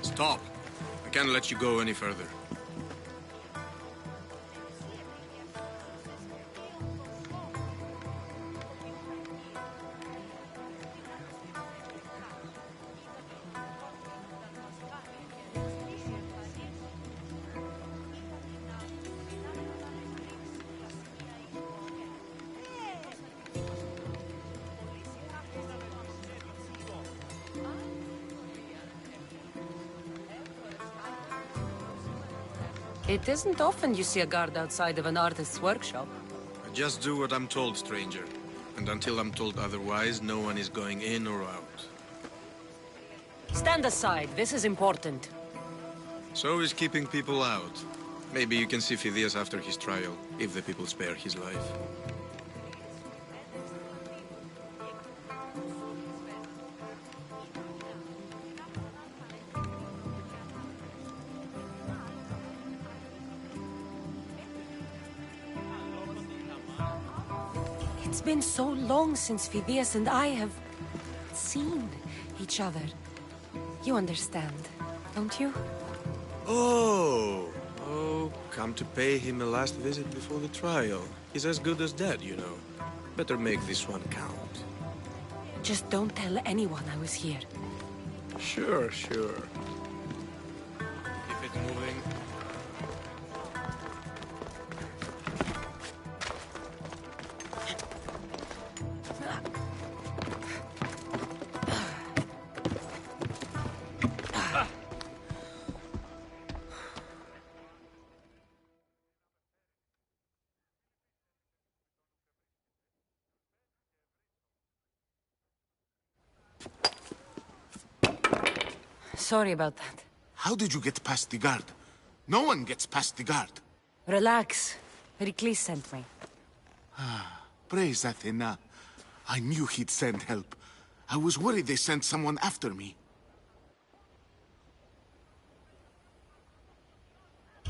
Stop. I can't let you go any further. It isn't often you see a guard outside of an artist's workshop. I just do what I'm told, stranger. And until I'm told otherwise, no one is going in or out. Stand aside, this is important. So is keeping people out. Maybe you can see Phidias after his trial, if the people spare his life. It's been so long since Phidias and I have seen each other. You understand, don't you? Oh, come to pay him a last visit before the trial. He's as good as dead, you know. Better make this one count. Just don't tell anyone I was here. Sure. Keep it moving. Sorry about that. How did you get past the guard? No one gets past the guard. Relax. Pericles sent me. Praise Athena. I knew he'd send help. I was worried they sent someone after me.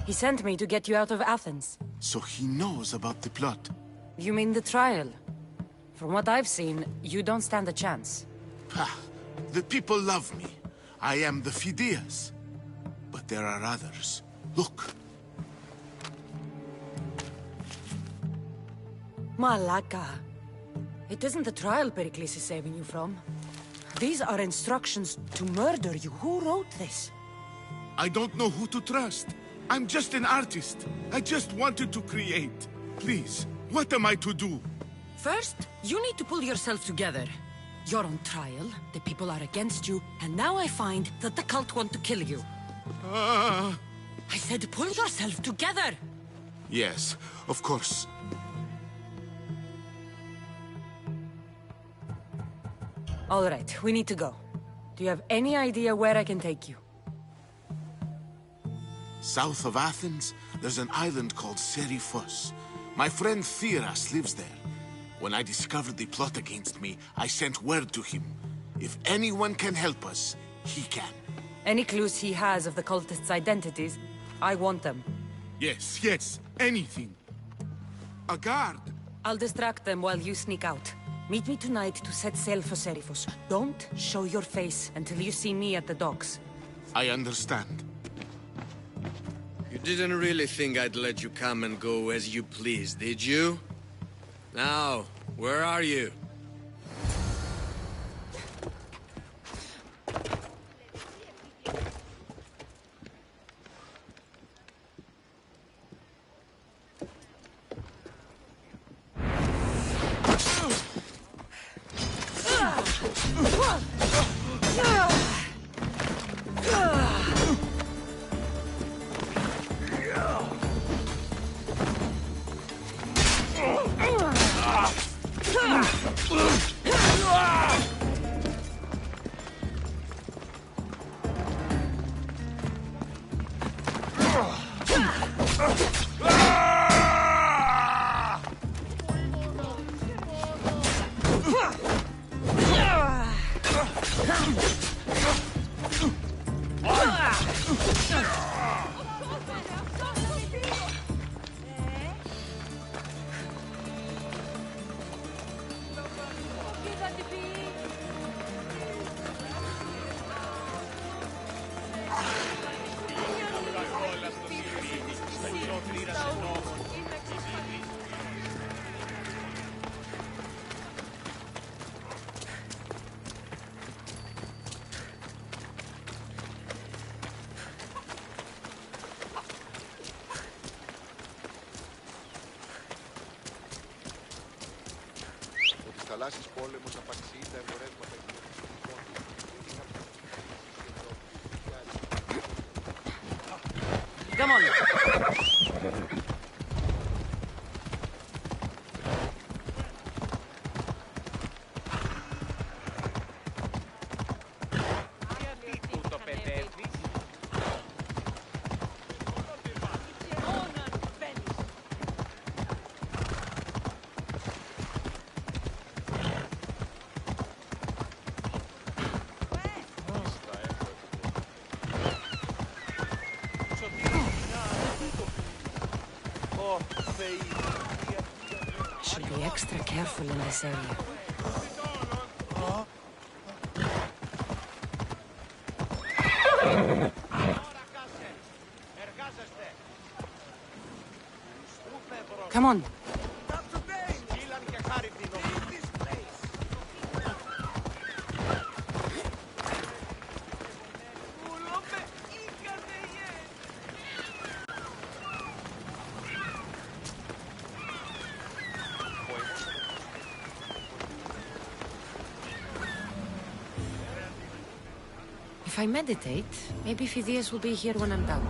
He sent me to get you out of Athens. So he knows about the plot. You mean the trial? From what I've seen, you don't stand a chance. Pah, the people love me. I am the Phidias. But there are others. Look. Malaka. It isn't the trial Pericles is saving you from. These are instructions to murder you. Who wrote this? I don't know who to trust. I'm just an artist. I just wanted to create. Please, what am I to do? First, you need to pull yourself together. You're on trial, the people are against you, and now I find that the cult want to kill you. I said pull yourself together! Yes, of course. All right, we need to go. Do you have any idea where I can take you? South of Athens, there's an island called Seriphos. My friend Theras lives there. When I discovered the plot against me, I sent word to him. If anyone can help us, he can. Any clues he has of the cultists' identities, I want them. Yes, anything. A guard. I'll distract them while you sneak out. Meet me tonight to set sail for Seriphos. Don't show your face until you see me at the docks. I understand. You didn't really think I'd let you come and go as you please, did you? Now, where are you? τάσεις πόλεμος, απαξί, τα εμπορεύματα και Come on. Should be extra careful in this area. Come on. If I meditate, maybe Phidias will be here when I'm done.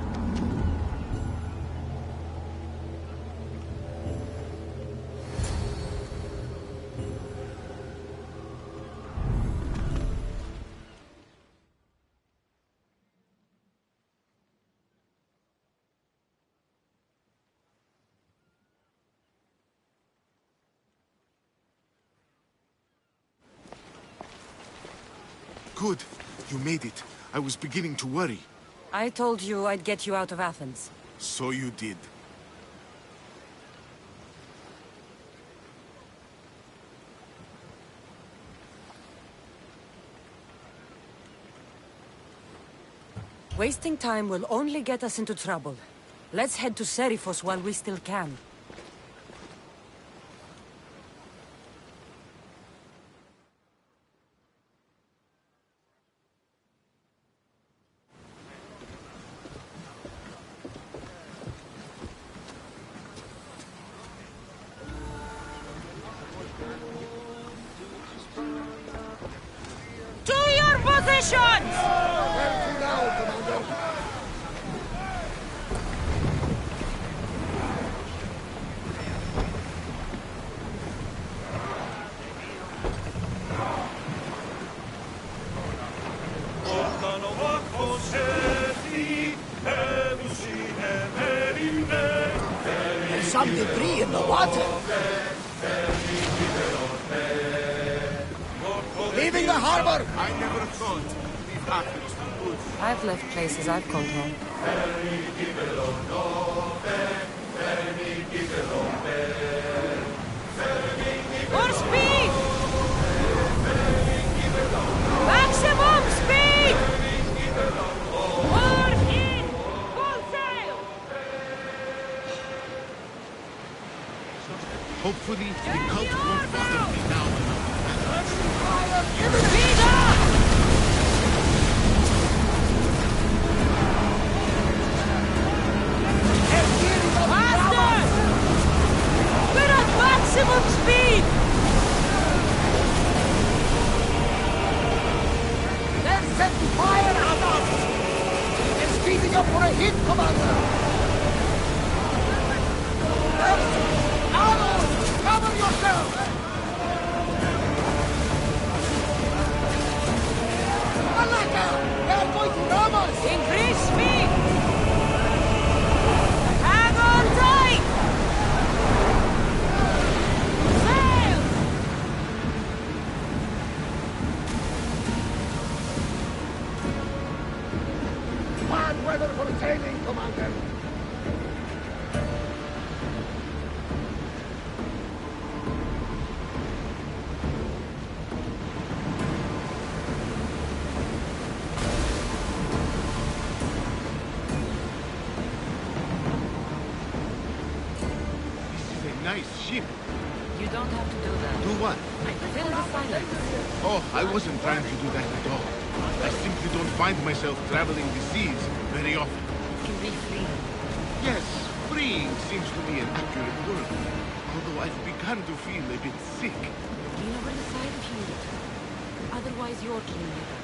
Good. You made it. I was beginning to worry. I told you I'd get you out of Athens. So you did. Wasting time will only get us into trouble. Let's head to Seriphos while we still can. To your positions! There's some debris in the water. Leaving the harbor! I never thought leave Athens for good. I've left places I've called home. More speed! Maximum speed! More in! Full sail! Hopefully, the cult won't bother me now. Speed up! Faster! We're at maximum speed! They're setting fire at us! They're speeding up for a hit, Commander! Arnold! Cover yourself! Malaka! They're going to ram us! Increase speed! Hang on tight! Sail! Bad weather for sailing, Commander! Nice ship. You don't have to do that. Do what? Fill the silence. Oh, I wasn't trying to do that at all. I simply don't find myself traveling the seas very often. It can be freeing. Yes, freeing seems to be an accurate word. Although I've begun to feel a bit sick. clean over the side if you need to. Otherwise, you're clean it up.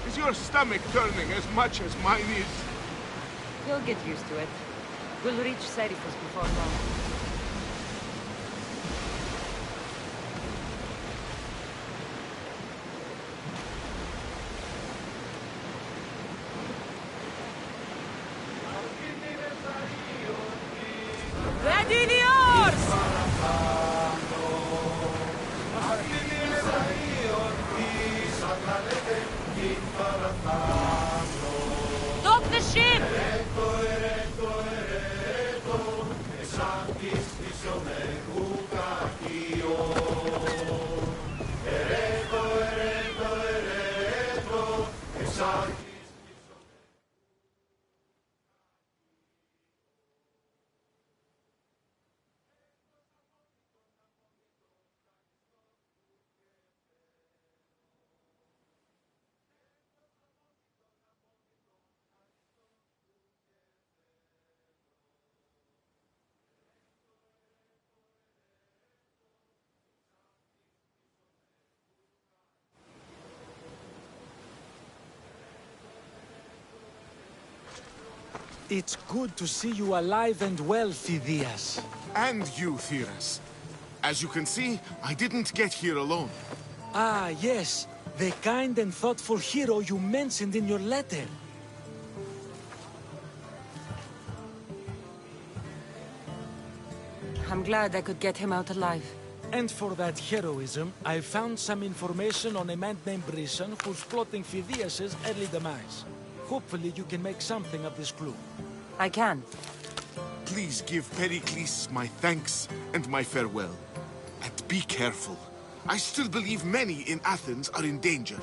Is your stomach turning as much as mine is? You'll get used to it. We'll reach Serifus before long. Ready the oars! Stop the ship! It's good to see you alive and well, Phidias. And you, Theras. As you can see, I didn't get here alone. Ah, yes. The kind and thoughtful hero you mentioned in your letter. I'm glad I could get him out alive. And for that heroism, I found some information on a man named Brisson who's plotting Phidias' early demise. Hopefully you can make something of this clue. I can. Please give Pericles my thanks and my farewell. And be careful. I still believe many in Athens are in danger.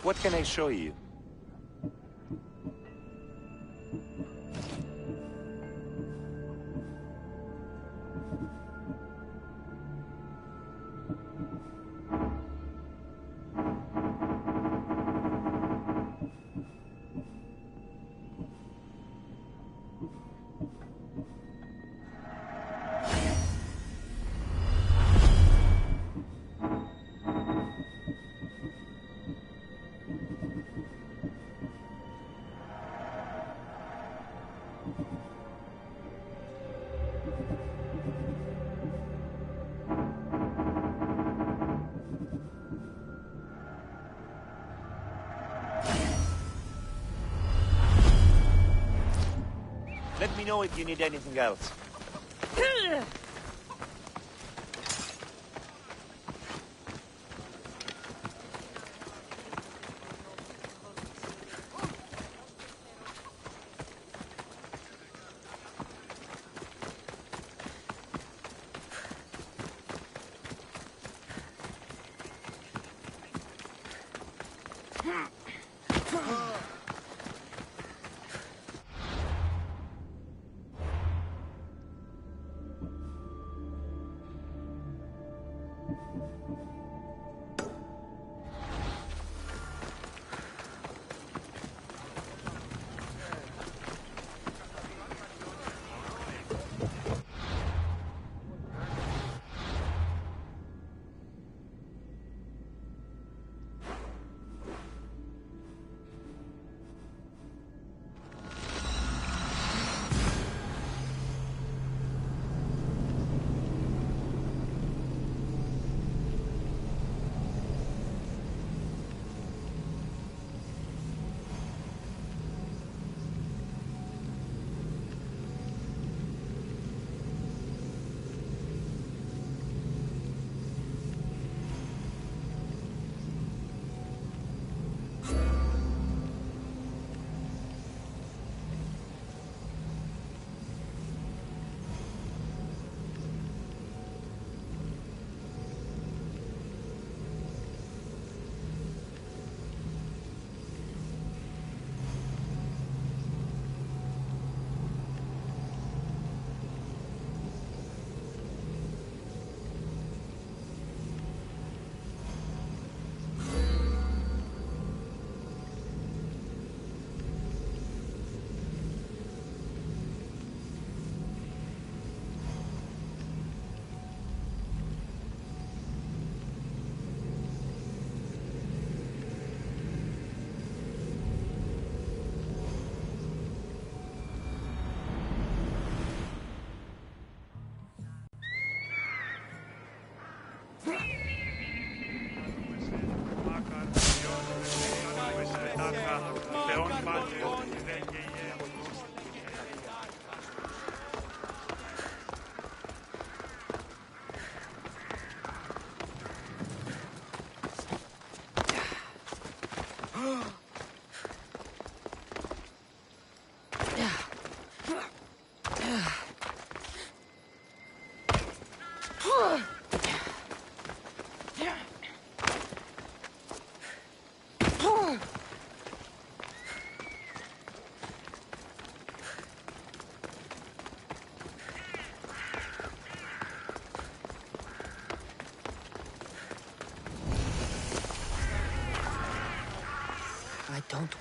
What can I show you? Let me know if you need anything else.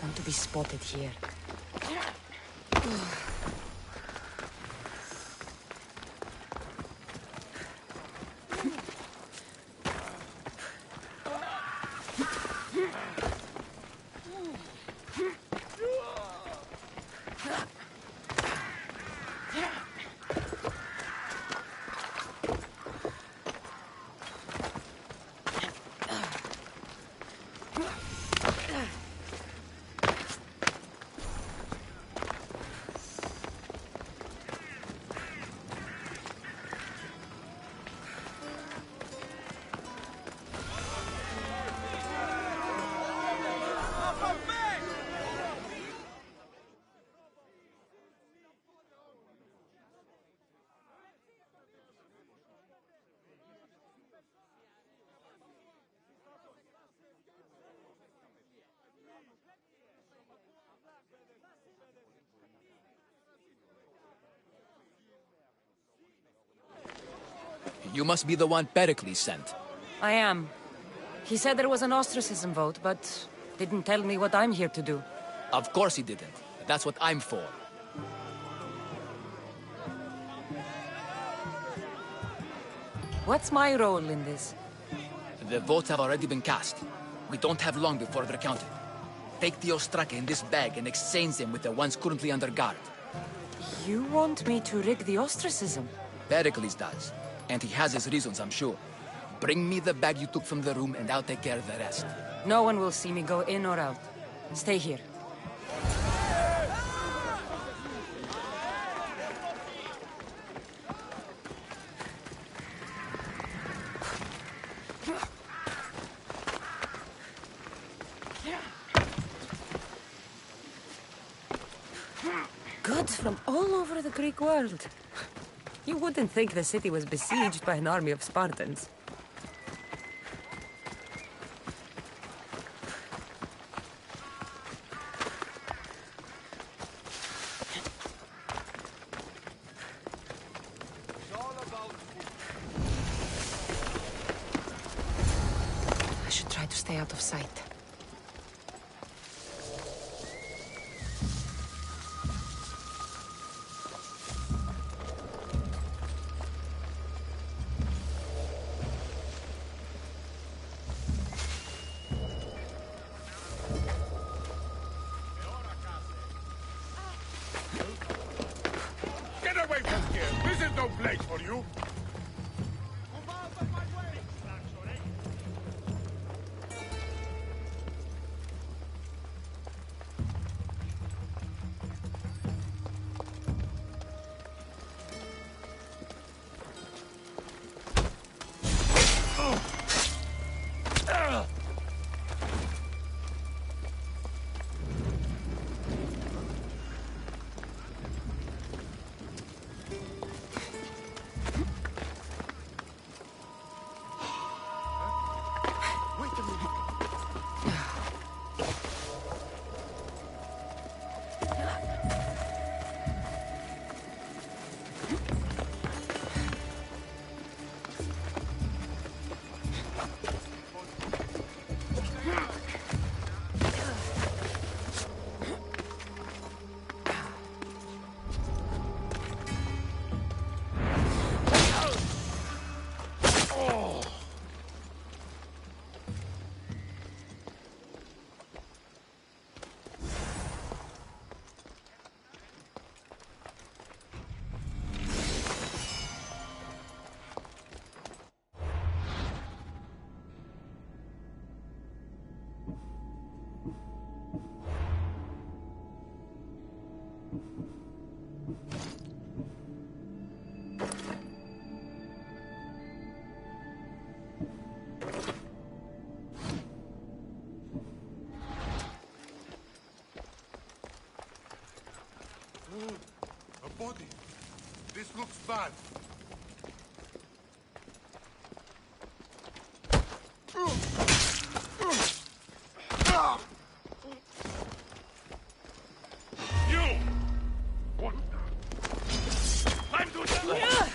want to be spotted here. You must be the one Pericles sent. I am. He said there was an ostracism vote, but didn't tell me what I'm here to do. Of course he didn't. That's what I'm for. What's my role in this? The votes have already been cast. We don't have long before they're counted. Take the Ostraka in this bag and exchange them with the ones currently under guard. You want me to rig the ostracism? Pericles does. And he has his reasons, I'm sure. Bring me the bag you took from the room and I'll take care of the rest. No one will see me go in or out. Stay here. Goods from all over the Greek world. You wouldn't think the city was besieged by an army of Spartans. I should try to stay out of sight. Get away from here! This is no place for you! A body. This looks bad. You! What? Time to die!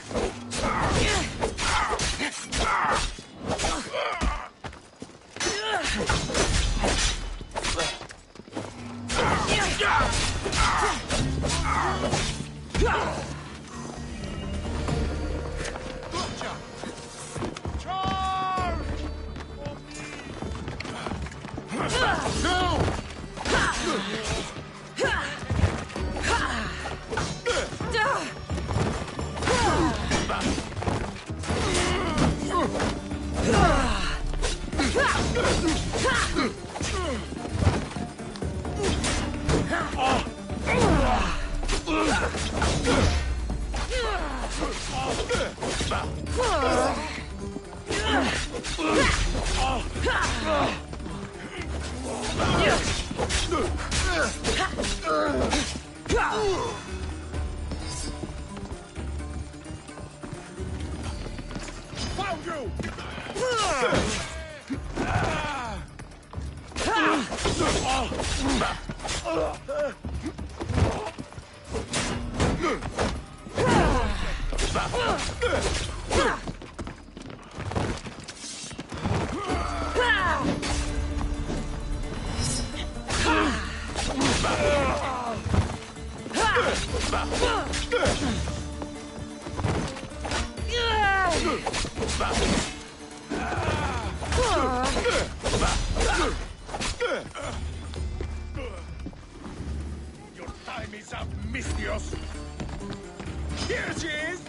Found you! Your time is up, Mistios! Here she is!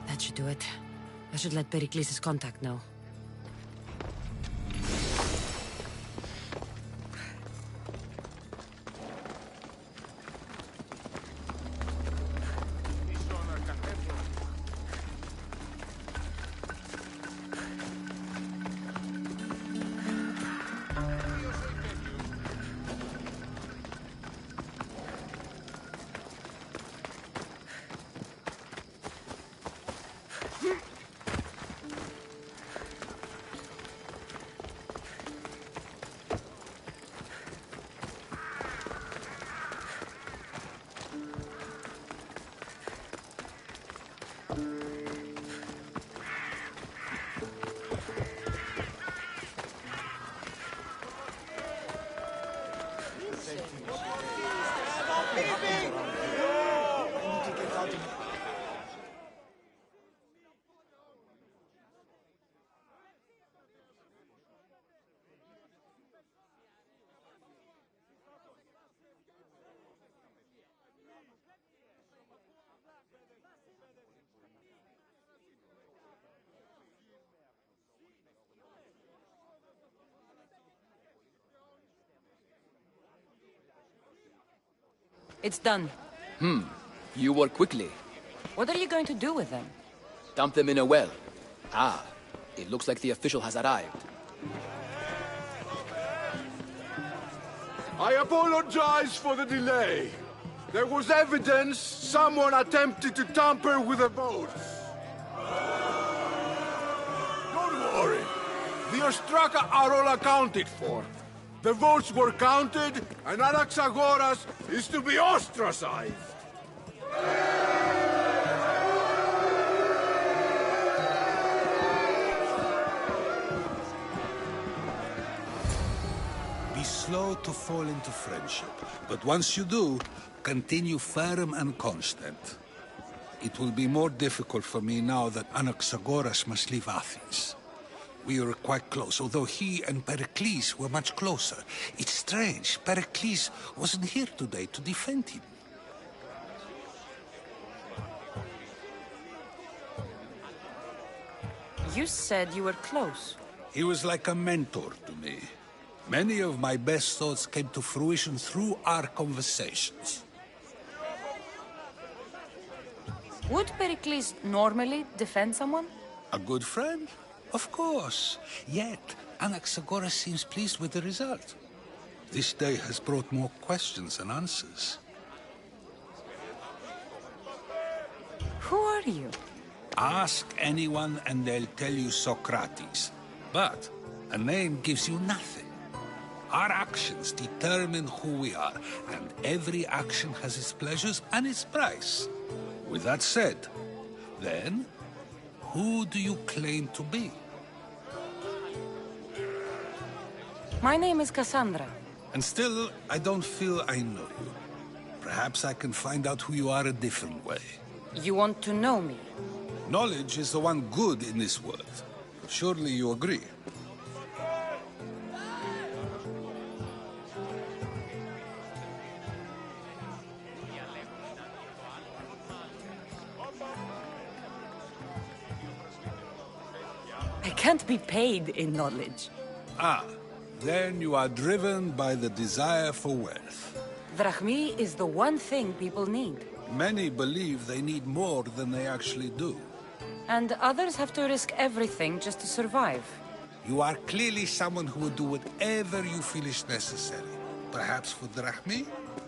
That should do it. I should let Pericles' contact know. It's done. You work quickly. What are you going to do with them? Dump them in a well. Ah, it looks like the official has arrived. I apologize for the delay. There was evidence someone attempted to tamper with the votes. Don't worry. The Ostraka are all accounted for. The votes were counted, and Anaxagoras is to be ostracized. Be slow to fall into friendship, but once you do, continue firm and constant. It will be more difficult for me now that Anaxagoras must leave Athens. We were quite close, although he and Pericles were much closer. It's strange, Pericles wasn't here today to defend him. You said you were close. He was like a mentor to me. Many of my best thoughts came to fruition through our conversations. Would Pericles normally defend someone? A good friend? Of course. Yet, Anaxagoras seems pleased with the result. This day has brought more questions than answers. Who are you? Ask anyone and they'll tell you Socrates. But a name gives you nothing. Our actions determine who we are, and every action has its pleasures and its price. With that said, then, who do you claim to be? My name is Cassandra. And still, I don't feel I know you. Perhaps I can find out who you are a different way. You want to know me? Knowledge is the one good in this world. Surely you agree. I can't be paid in knowledge. Ah, then you are driven by the desire for wealth. Drachmi is the one thing people need. Many believe they need more than they actually do. And others have to risk everything just to survive. You are clearly someone who would do whatever you feel is necessary. Perhaps for drachmi,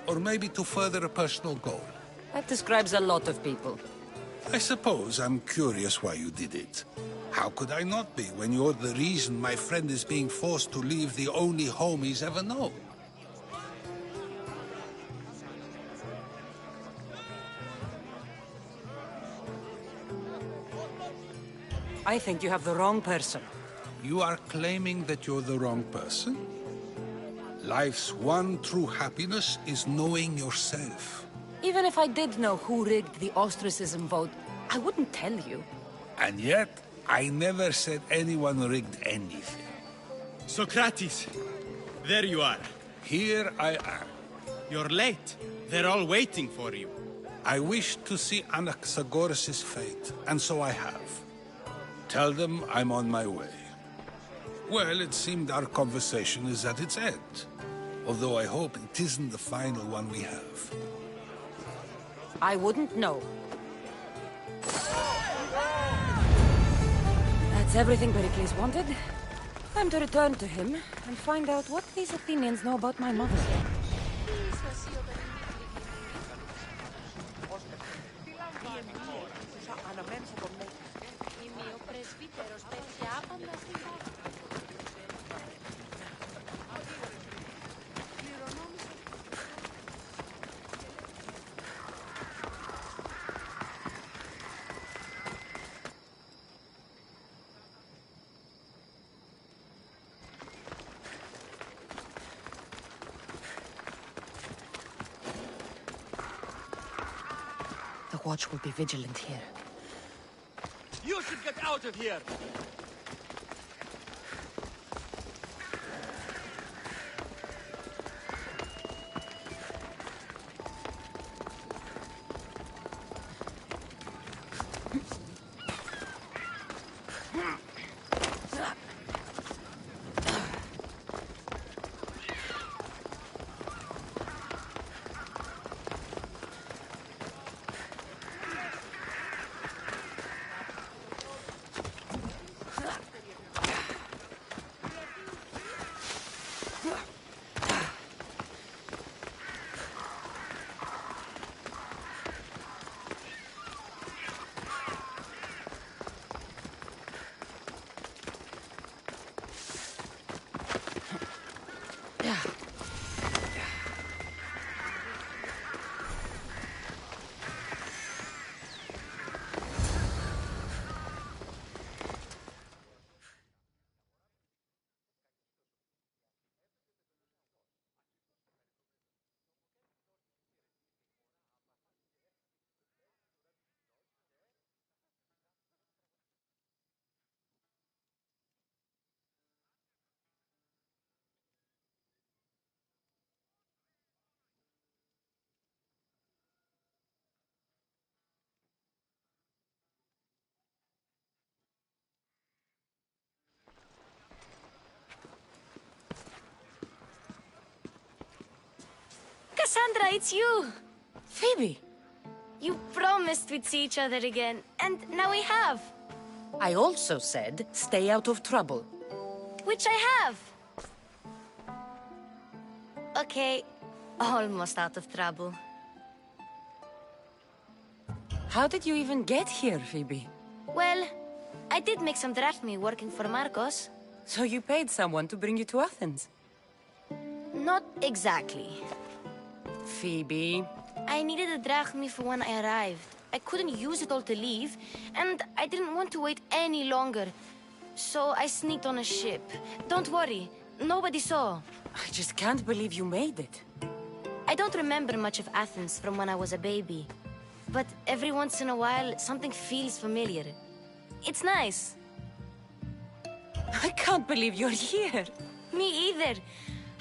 or maybe to further a personal goal. That describes a lot of people. I suppose I'm curious why you did it. How could I not be when you're the reason my friend is being forced to leave the only home he's ever known? I think you have the wrong person. You are claiming that you're the wrong person? Life's one true happiness is knowing yourself. Even if I did know who rigged the ostracism vote, I wouldn't tell you. And yet, I never said anyone rigged anything. Socrates! There you are. Here I am. You're late. They're all waiting for you. I wish to see Anaxagoras' fate, and so I have. Tell them I'm on my way. Well, it seemed our conversation is at its end. Although I hope it isn't the final one we have. I wouldn't know. That's everything Pericles wanted. Time to return to him and find out what these Athenians know about my mother. The watch will be vigilant here. You should get out of here! Cassandra, it's you! Phoebe! You promised we'd see each other again, and now we have. I also said, stay out of trouble. Which I have. Okay, almost out of trouble. How did you even get here, Phoebe? Well, I did make some drachmi working for Marcos. So you paid someone to bring you to Athens? Not exactly. Phoebe... I needed a drachmi for when I arrived. I couldn't use it all to leave, and I didn't want to wait any longer. So I sneaked on a ship. Don't worry, nobody saw. I just can't believe you made it. I don't remember much of Athens from when I was a baby. But every once in a while, something feels familiar. It's nice. I can't believe you're here. Me either.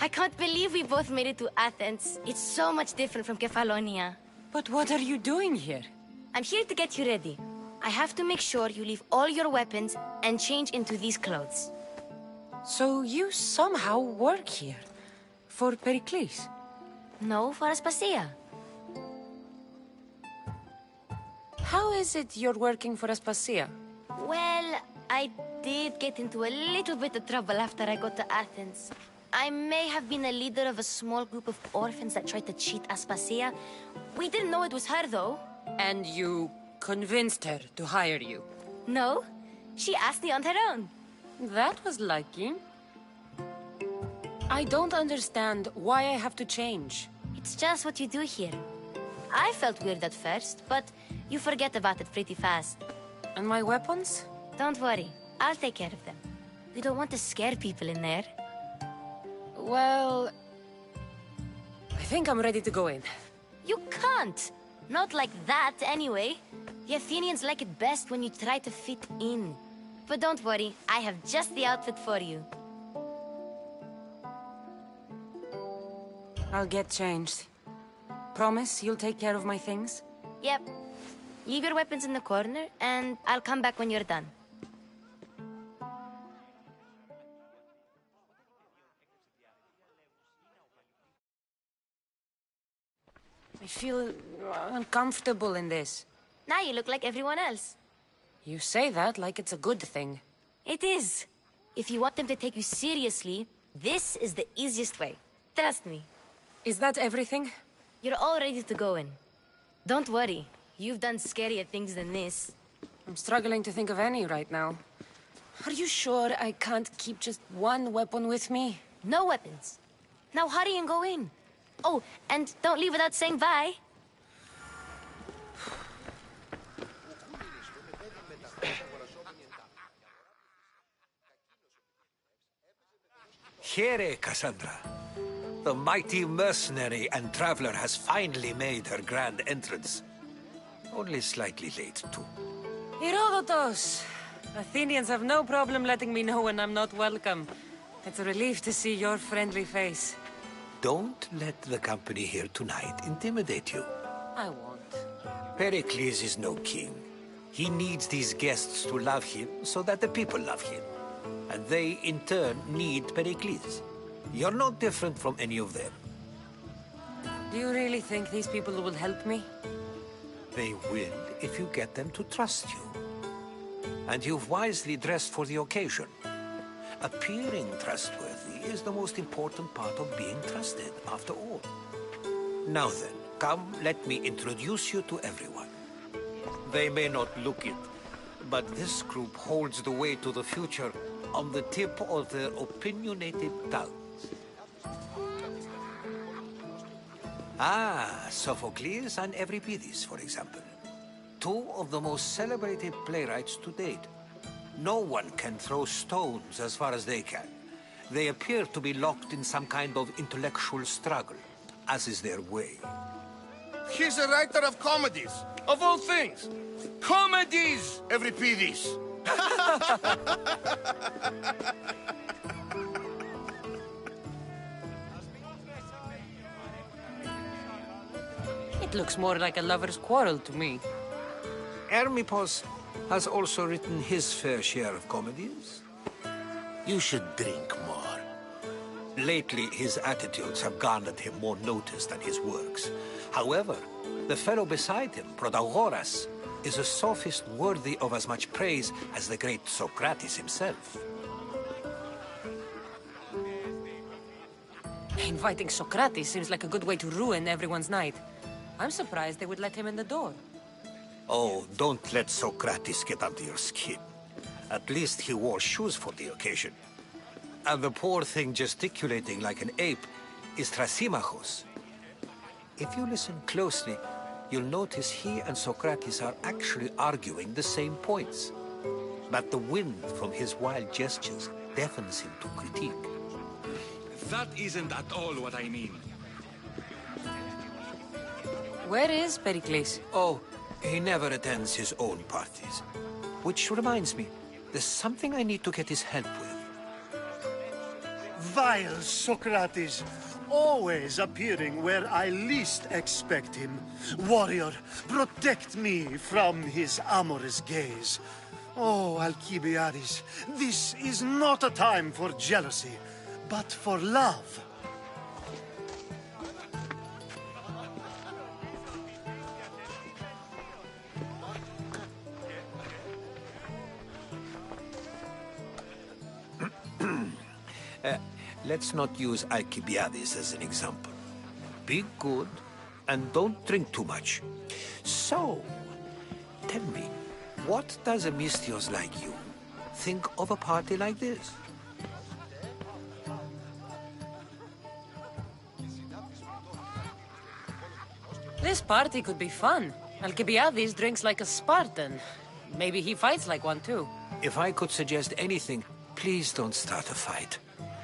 I can't believe we both made it to Athens. It's so much different from Kefalonia. But what are you doing here? I'm here to get you ready. I have to make sure you leave all your weapons and change into these clothes. So you somehow work here? For Pericles? No, for Aspasia. How is it you're working for Aspasia? Well, I did get into a little bit of trouble after I got to Athens. I may have been a leader of a small group of orphans that tried to cheat Aspasia. We didn't know it was her, though. And you convinced her to hire you? No, she asked me on her own. That was lucky. I don't understand why I have to change. It's just what you do here. I felt weird at first, but you forget about it pretty fast. And my weapons? Don't worry, I'll take care of them. We don't want to scare people in there. Well, I think I'm ready to go in. You can't! Not like that, anyway. The Athenians like it best when you try to fit in. But don't worry, I have just the outfit for you. I'll get changed. Promise you'll take care of my things? Yep. Leave your weapons in the corner, and I'll come back when you're done. I feel uncomfortable in this. Now you look like everyone else. You say that like it's a good thing. It is. If you want them to take you seriously, this is the easiest way. Trust me. Is that everything? You're all ready to go in. Don't worry. You've done scarier things than this. I'm struggling to think of any right now. Are you sure I can't keep just one weapon with me? No weapons. Now hurry and go in. Oh, and don't leave without saying bye. Here, Cassandra. The mighty mercenary and traveler has finally made her grand entrance. Only slightly late, too. Herodotus! Athenians have no problem letting me know when I'm not welcome. It's a relief to see your friendly face. Don't let the company here tonight intimidate you. I won't. Pericles is no king. He needs these guests to love him so that the people love him. And they, in turn, need Pericles. You're no different from any of them. Do you really think these people will help me? They will if you get them to trust you. And you've wisely dressed for the occasion. Appearing trustworthy is the most important part of being trusted, after all. Now then, come, let me introduce you to everyone. They may not look it, but this group holds the way to the future on the tip of their opinionated tongues. Ah, Sophocles and Euripides, for example. Two of the most celebrated playwrights to date. No one can throw stones as far as they can. They appear to be locked in some kind of intellectual struggle, as is their way. He's a writer of comedies, of all things. Comedies, Euripides. It looks more like a lover's quarrel to me. Hermippos has also written his fair share of comedies. You should drink more. Lately, his attitudes have garnered him more notice than his works. However, the fellow beside him, Protagoras, is a sophist worthy of as much praise as the great Socrates himself. Inviting Socrates seems like a good way to ruin everyone's night. I'm surprised they would let him in the door. Oh, don't let Socrates get under your skin. At least he wore shoes for the occasion. And the poor thing gesticulating like an ape is Thrasymachos. If you listen closely, you'll notice he and Socrates are actually arguing the same points. But the wind from his wild gestures deafens him to critique. That isn't at all what I mean. Where is Pericles? Oh, he never attends his own parties. Which reminds me, there's something I need to get his help with. Vile Socrates! always appearing where I least expect him. Warrior, protect me from his amorous gaze. Oh, Alcibiades, this is not a time for jealousy, but for love. Let's not use Alcibiades as an example. Be good, and don't drink too much. So, tell me, what does a Misthios like you think of a party like this? This party could be fun. Alcibiades drinks like a Spartan. Maybe he fights like one too. If I could suggest anything, please don't start a fight.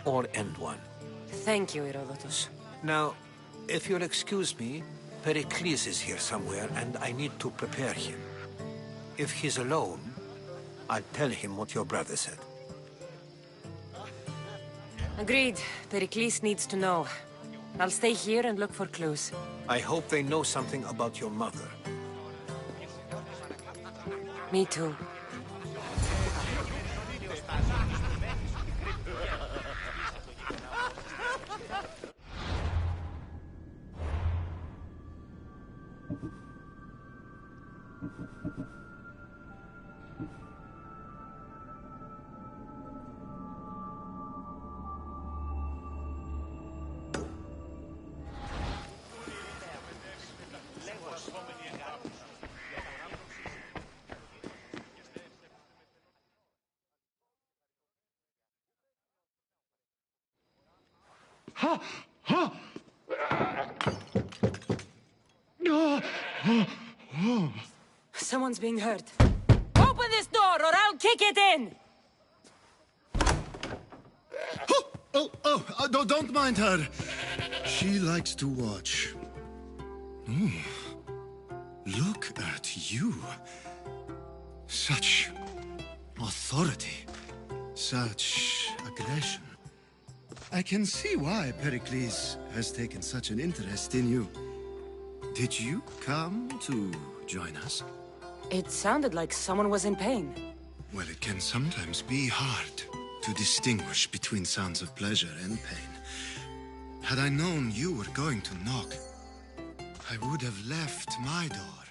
Or end one. Thank you, Herodotus. Now, if you'll excuse me, Pericles is here somewhere, and I need to prepare him. If he's alone, I'll tell him what your brother said. Agreed. Pericles needs to know. I'll stay here and look for clues. I hope they know something about your mother. Me too. Someone's being hurt. Open this door or I'll kick it in! Don't mind her. She likes to watch. Look at you. Such authority. Such aggression. I can see why Pericles has taken such an interest in you. Did you come to join us? It sounded like someone was in pain. Well, it can sometimes be hard to distinguish between sounds of pleasure and pain. Had I known you were going to knock, I would have left my door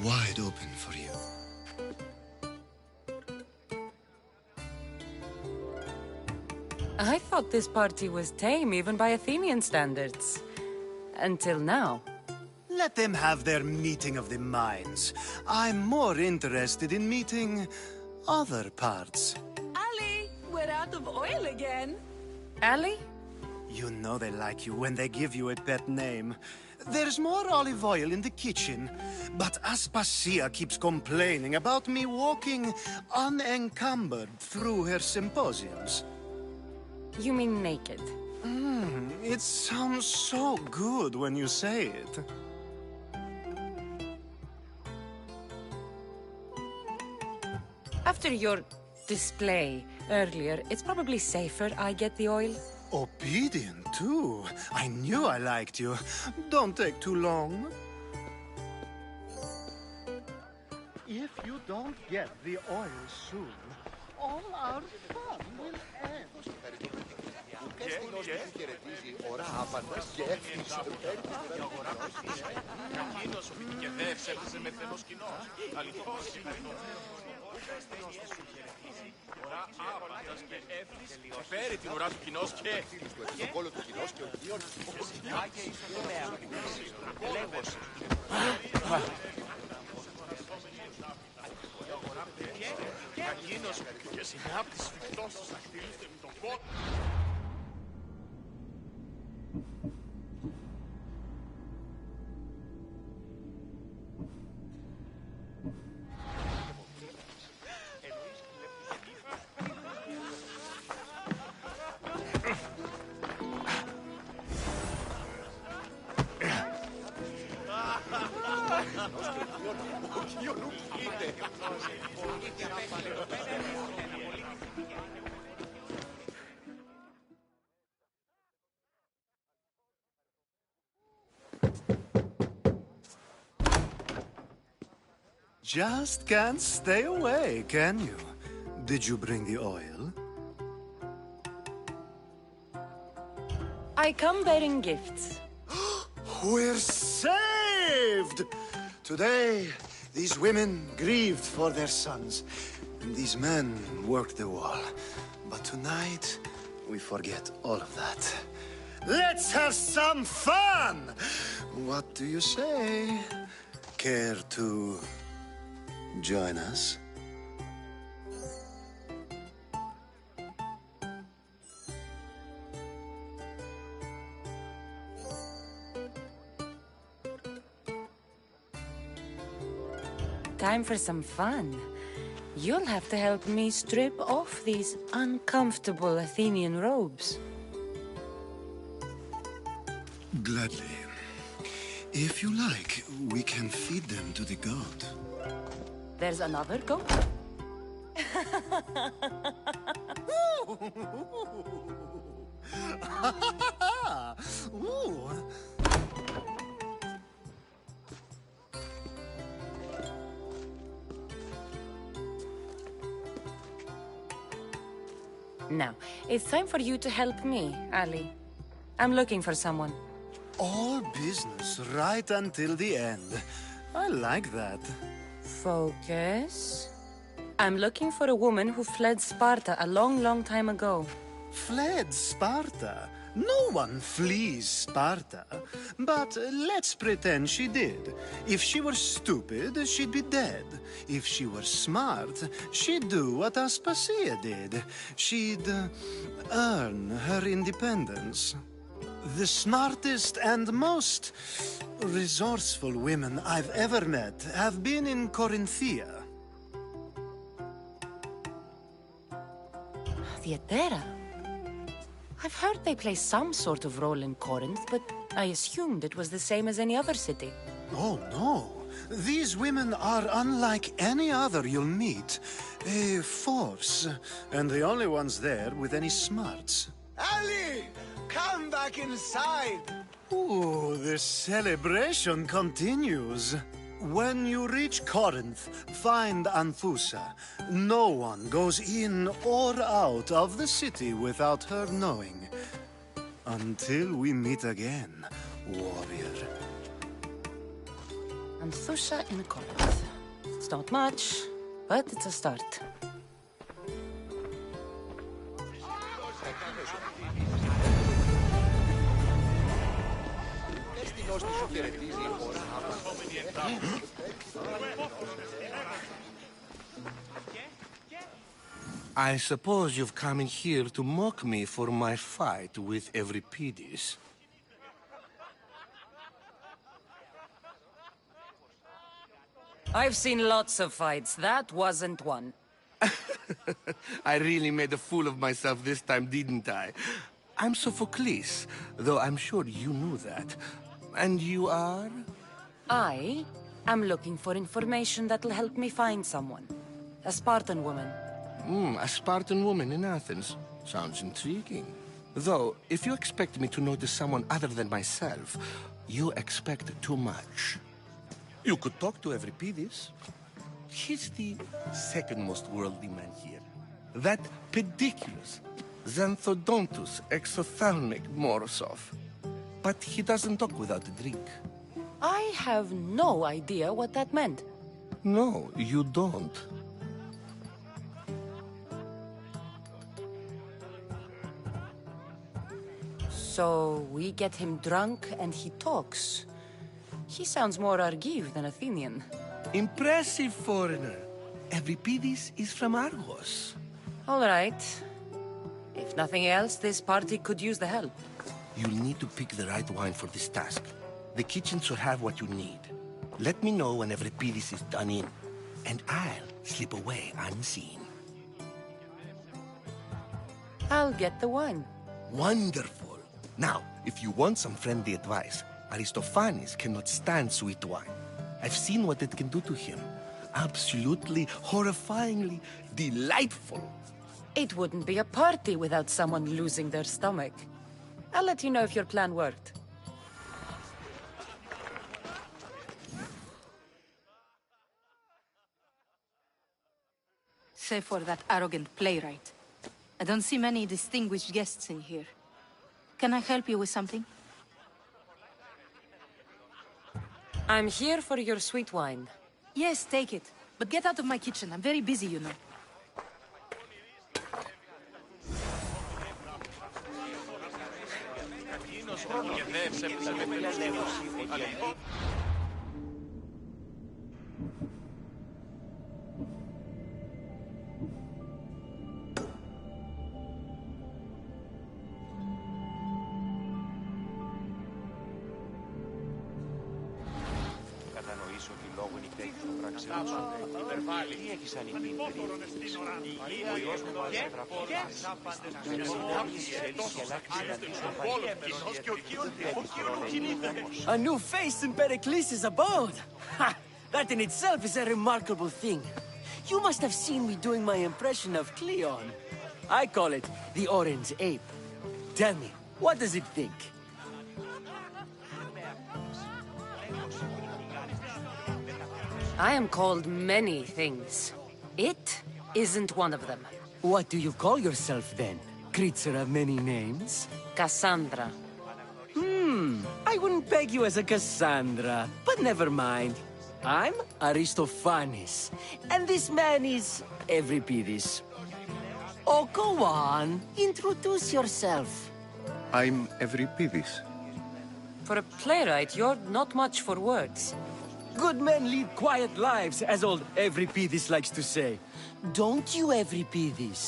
wide open for you. I thought this party was tame even by Athenian standards. Until now. Let them have their meeting of the minds. I'm more interested in meeting other parts. Ali, we're out of oil again. Ali? You know they like you when they give you a pet name. There's more olive oil in the kitchen, but Aspasia keeps complaining about me walking unencumbered through her symposiums. You mean naked? It sounds so good when you say it. After your display earlier, it's probably safer I get the oil. Obedient, too. I knew I liked you. Don't take too long. If you don't get the oil soon, all our fun will end. Φέρει την ουρά του κοινός και... Στο κόλλο του κοινός και ο γύρος... Εκείνος και συνάπτεις φυκτός θα χτυλίστε με τον κόλλο. just can't stay away, can you? Did you bring the oil? I come bearing gifts. We're saved! Today, these women grieved for their sons, and these men worked the wall. But tonight, we forget all of that. Let's have some fun! What do you say? Care to join us? Time for some fun. You'll have to help me strip off these uncomfortable Athenian robes. Gladly. If you like, we can feed them to the goat. There's another goat? Ooh. Now, it's time for you to help me, Ali. I'm looking for someone. All business right until the end. I like that. Focus. I'm looking for a woman who fled Sparta a long, long time ago. Fled Sparta? No one flees Sparta. But let's pretend she did. If she were stupid, she'd be dead. If she were smart, she'd do what Aspasia did. She'd earn her independence. The smartest and most resourceful women I've ever met have been in Corinthia. Theatera? I've heard they play some sort of role in Corinth, but I assumed it was the same as any other city. Oh, no. These women are unlike any other you'll meet. A force, and the only ones there with any smarts. Ali! Come back inside! Ooh, the celebration continues. When you reach Corinth, find Anthusa. No one goes in or out of the city without her knowing. Until we meet again, warrior. Anthusa in Corinth. It's not much, but it's a start. I suppose you've come in here to mock me for my fight with Euripides. I've seen lots of fights. That wasn't one. I really made a fool of myself this time, didn't I? I'm Sophocles, though I'm sure you knew that. And you are? I am looking for information that'll help me find someone. A Spartan woman. A Spartan woman in Athens. Sounds intriguing. Though, if you expect me to notice someone other than myself, you expect too much. You could talk to Euripides. He's the second most worldly man here. That pediculous Xanthodontus exophthalmic Morosov. But he doesn't talk without a drink. I have no idea what that meant. No, you don't. So we get him drunk and he talks. He sounds more Argive than Athenian. Impressive, foreigner. Euripides is from Argos. All right. If nothing else, this party could use the help. You'll need to pick the right wine for this task. The kitchen should have what you need. Let me know when Euripides is done in, and I'll slip away unseen. I'll get the wine. Wonderful. Now, if you want some friendly advice, Aristophanes cannot stand sweet wine. I've seen what it can do to him. Absolutely, horrifyingly delightful. It wouldn't be a party without someone losing their stomach. I'll let you know if your plan worked. Save for that arrogant playwright. I don't see many distinguished guests in here. Can I help you with something? I'm here for your sweet wine. Yes, take it. But get out of my kitchen. I'm very busy, you know. Κατανοήσω τι λόγο είναι υπέρ των πράξεων σου. Τι έχεις ανοιχτή περιοχή. Ο Υιός μου βάζει A new face in Pericles' abode! Ha! That in itself is a remarkable thing. You must have seen me doing my impression of Cleon. I call it the Orange Ape. Tell me, what does it think? I am called many things. It isn't one of them. What do you call yourself then? Creature of many names? Cassandra. I wouldn't peg you as a Cassandra, but never mind. I'm Aristophanes, and this man is Euripides. Oh, go on. Introduce yourself. I'm Euripides. For a playwright, you're not much for words. Good men lead quiet lives, as old Euripides likes to say. Don't you, Euripides?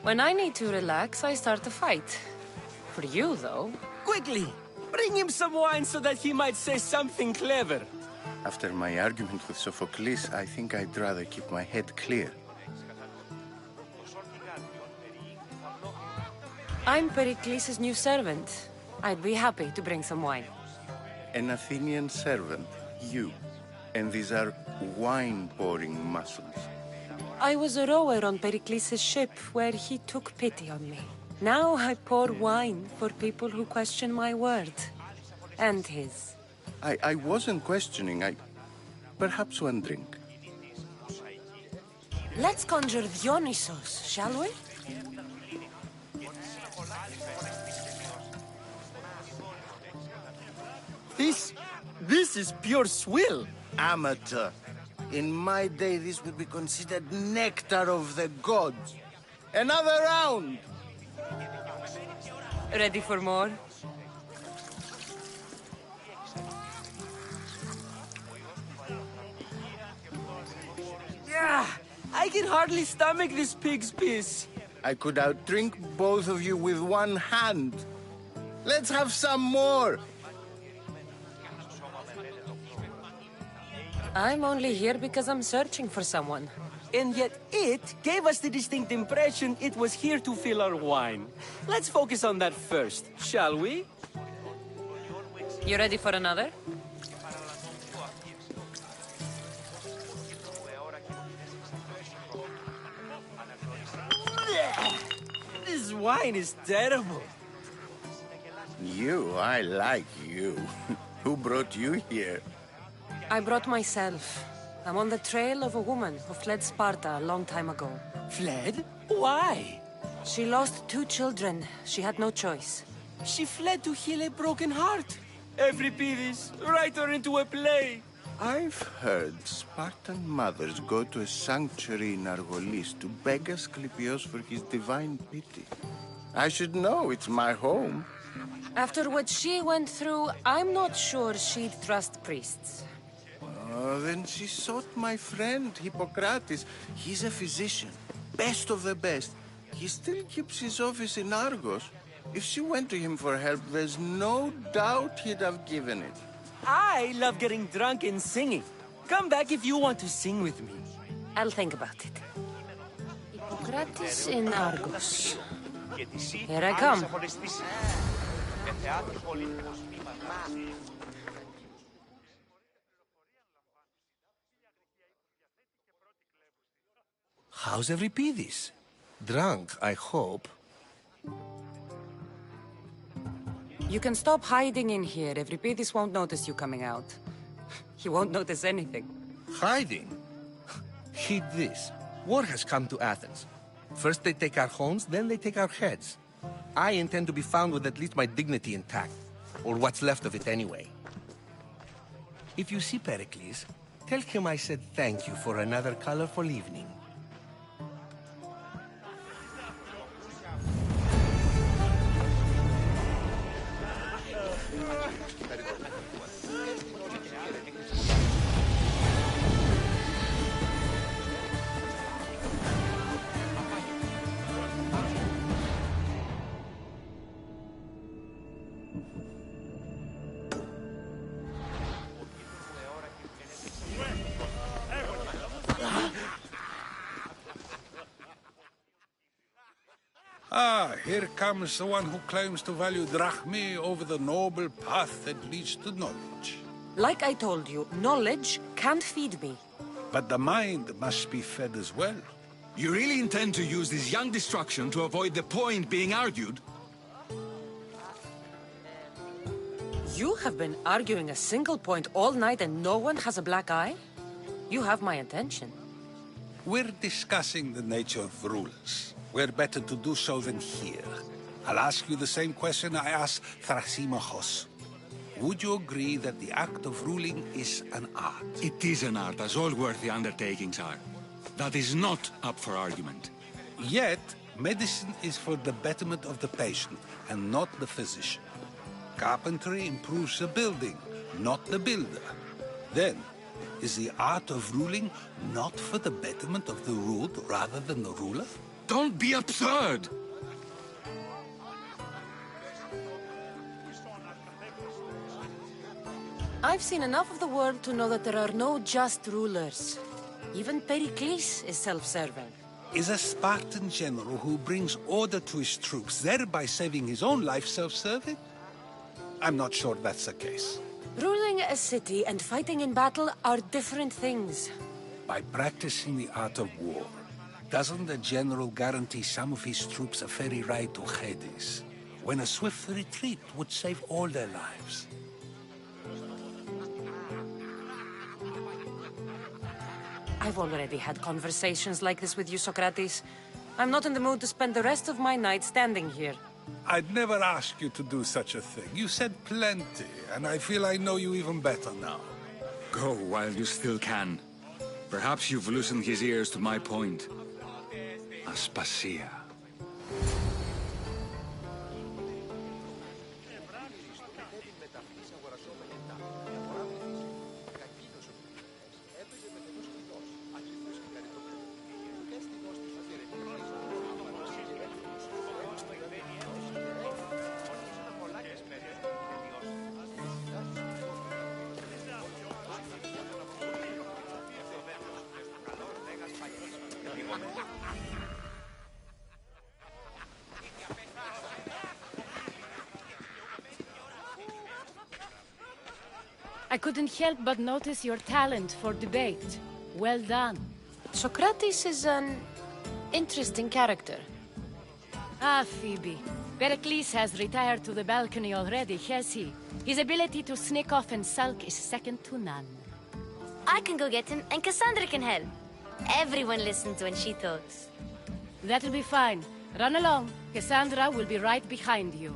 When I need to relax, I start a fight. For you, though... Quickly! Bring him some wine so that he might say something clever. After my argument with Sophocles, I think I'd rather keep my head clear. I'm Pericles' new servant. I'd be happy to bring some wine. An Athenian servant, you, and these are wine-pouring muscles. I was a rower on Pericles' ship where he took pity on me. Now I pour wine for people who question my word. And his. I wasn't questioning, perhaps one drink. Let's conjure Dionysos, shall we? This is pure swill. Amateur. In my day, this would be considered nectar of the gods. Another round! Ready for more? Yeah, I can hardly stomach this pig's piss. I could outdrink both of you with one hand. Let's have some more. I'm only here because I'm searching for someone. And yet it gave us the distinct impression it was here to fill our wine. Let's focus on that first, shall we? You ready for another? This wine is terrible. You, I like you. Who brought you here? I brought myself. I'm on the trail of a woman who fled Sparta a long time ago. Fled? Why? She lost 2 children. She had no choice. She fled to heal a broken heart. Euripides, write her into a play. I've heard Spartan mothers go to a sanctuary in Argolis to beg Asclepios for his divine pity. I should know, it's my home. After what she went through, I'm not sure she'd trust priests. Then she sought my friend, Hippocrates. He's a physician, best of the best. He still keeps his office in Argos. If she went to him for help, there's no doubt he'd have given it. I love getting drunk and singing. Come back if you want to sing with me. I'll think about it. Hippocrates in Argos. Here I come. How's Euripides? Drunk, I hope. You can stop hiding in here. Euripides won't notice you coming out. He won't notice anything. Hiding? Heed this. War has come to Athens. First they take our homes, then they take our heads. I intend to be found with at least my dignity intact. Or what's left of it anyway. If you see Pericles, tell him I said thank you for another colorful evening. Ah, here comes the one who claims to value drachmae over the noble path that leads to knowledge. Like I told you, knowledge can't feed me. But the mind must be fed as well. You really intend to use this young destruction to avoid the point being argued? You have been arguing a single point all night and no one has a black eye? You have my attention. We're discussing the nature of rulers. Where better to do so than here? I'll ask you the same question I asked Thrasymachos. Would you agree that the act of ruling is an art? It is an art, as all worthy undertakings are. That is not up for argument. Yet, medicine is for the betterment of the patient, and not the physician. Carpentry improves the building, not the builder. Then, is the art of ruling not for the betterment of the ruled rather than the ruler? Don't be absurd! I've seen enough of the world to know that there are no just rulers. Even Pericles is self-serving. Is a Spartan general who brings order to his troops, thereby saving his own life, self-serving? I'm not sure that's the case. Ruling a city and fighting in battle are different things. By practicing the art of war, doesn't the general guarantee some of his troops a ferry ride to Hades, when a swift retreat would save all their lives? I've already had conversations like this with you, Socrates. I'm not in the mood to spend the rest of my night standing here. I'd never ask you to do such a thing. You said plenty, and I feel I know you even better now. Go while you still can. Perhaps you've loosened his ears to my point. Aspasia. I couldn't help but notice your talent for debate. Well done. Socrates is an interesting character. Ah, Phoebe. Pericles has retired to the balcony already, has he? His ability to sneak off and sulk is second to none. I can go get him, and Cassandra can help. Everyone listens when she talks. That'll be fine. Run along. Cassandra will be right behind you.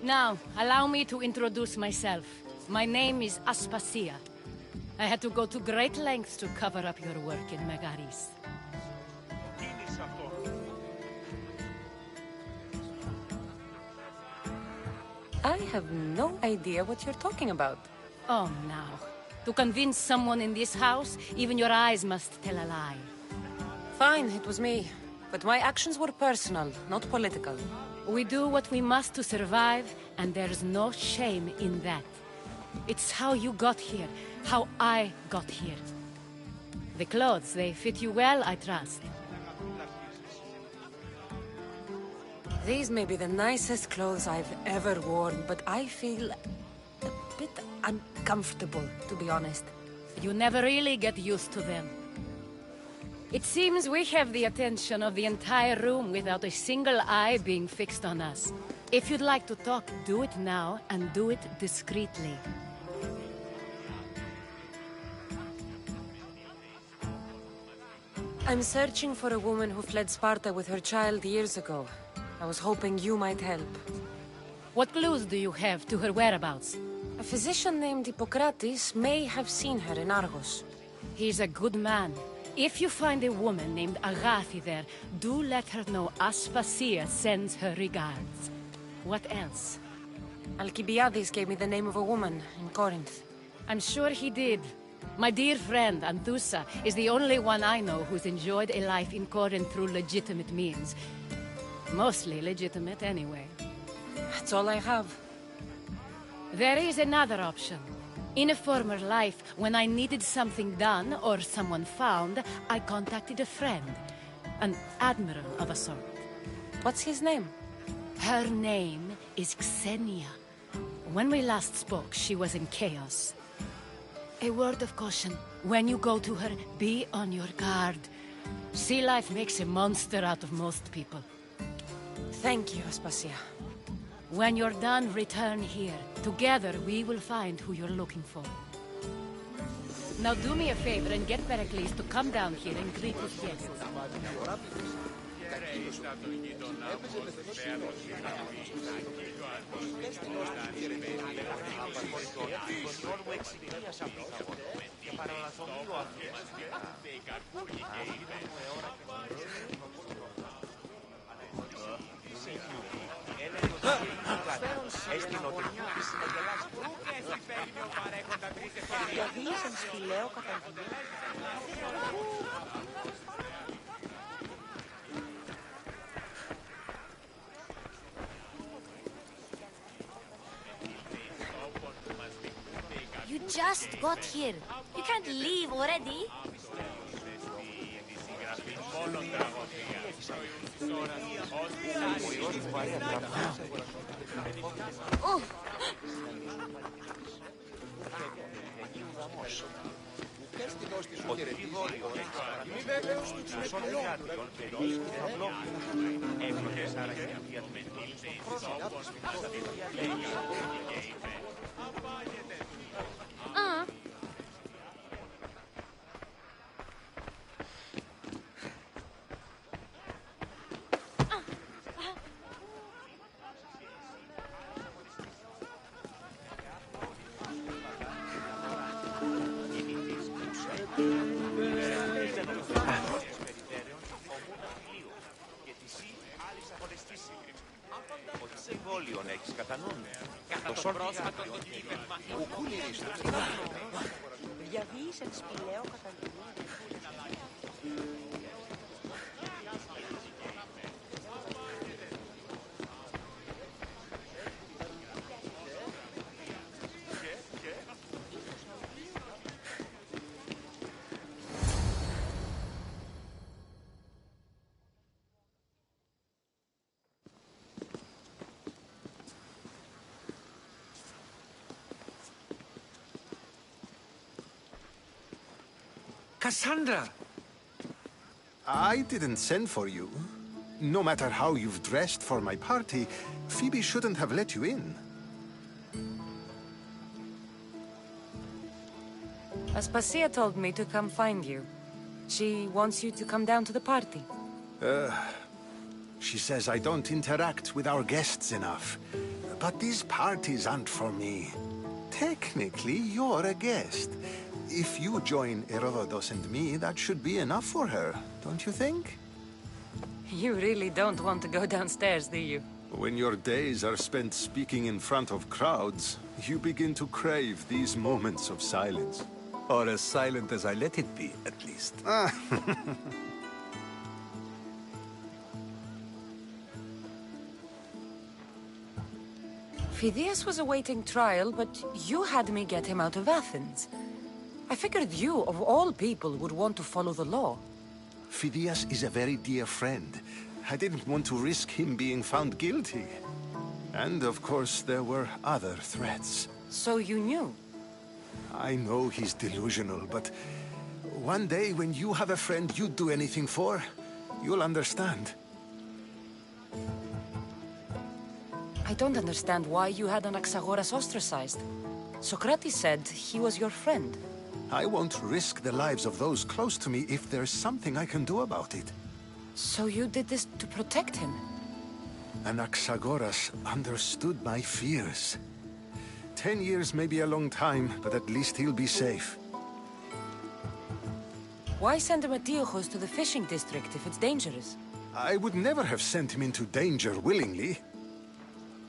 Now, allow me to introduce myself. My name is Aspasia. I had to go to great lengths to cover up your work in Megaris. I have no idea what you're talking about. Oh, now. To convince someone in this house, even your eyes must tell a lie. Fine, it was me. But my actions were personal, not political. We do what we must to survive, and there's no shame in that. It's how you got here, how I got here. The clothes, they fit you well, I trust. These may be the nicest clothes I've ever worn, but I feel a bit uncomfortable, to be honest. You never really get used to them. It seems we have the attention of the entire room without a single eye being fixed on us. If you'd like to talk, do it now, and do it discreetly. I'm searching for a woman who fled Sparta with her child years ago. I was hoping you might help. What clues do you have to her whereabouts? A physician named Hippocrates may have seen her in Argos. He's a good man. If you find a woman named Agathi there, do let her know Aspasia sends her regards. What else? Alcibiades gave me the name of a woman in Corinth. I'm sure he did. My dear friend, Anthusa, is the only one I know who's enjoyed a life in Corinth through legitimate means. Mostly legitimate, anyway. That's all I have. There is another option. In a former life, when I needed something done or someone found, I contacted a friend. An admiral of a sort. What's his name? Her name is Xenia. When we last spoke, she was in chaos. A word of caution. When you go to her, be on your guard. Sea life makes a monster out of most people. Thank you, Aspasia. When you're done, return here. Together, we will find who you're looking for. Now do me a favor and get Pericles to come down here and greet his guests. You just got here. You can't leave already. Oh. Cassandra! I didn't send for you. No matter how you've dressed for my party, Phoebe shouldn't have let you in. Aspasia told me to come find you. She wants you to come down to the party. She says I don't interact with our guests enough. But these parties aren't for me. Technically, you're a guest. If you join Herodotus and me, that should be enough for her, don't you think? You really don't want to go downstairs, do you? When your days are spent speaking in front of crowds, you begin to crave these moments of silence. Or as silent as I let it be, at least. Phidias was awaiting trial, but you had me get him out of Athens. I figured you, of all people, would want to follow the law. Phidias is a very dear friend. I didn't want to risk him being found guilty. And, of course, there were other threats. So you knew? I know he's delusional, but one day when you have a friend you'd do anything for, you'll understand. I don't understand why you had Anaxagoras ostracized. Socrates said he was your friend. I won't risk the lives of those close to me if there's something I can do about it. So you did this to protect him? Anaxagoras understood my fears. 10 years may be a long time, but at least he'll be safe. Why send Matiochos to the fishing district if it's dangerous? I would never have sent him into danger willingly.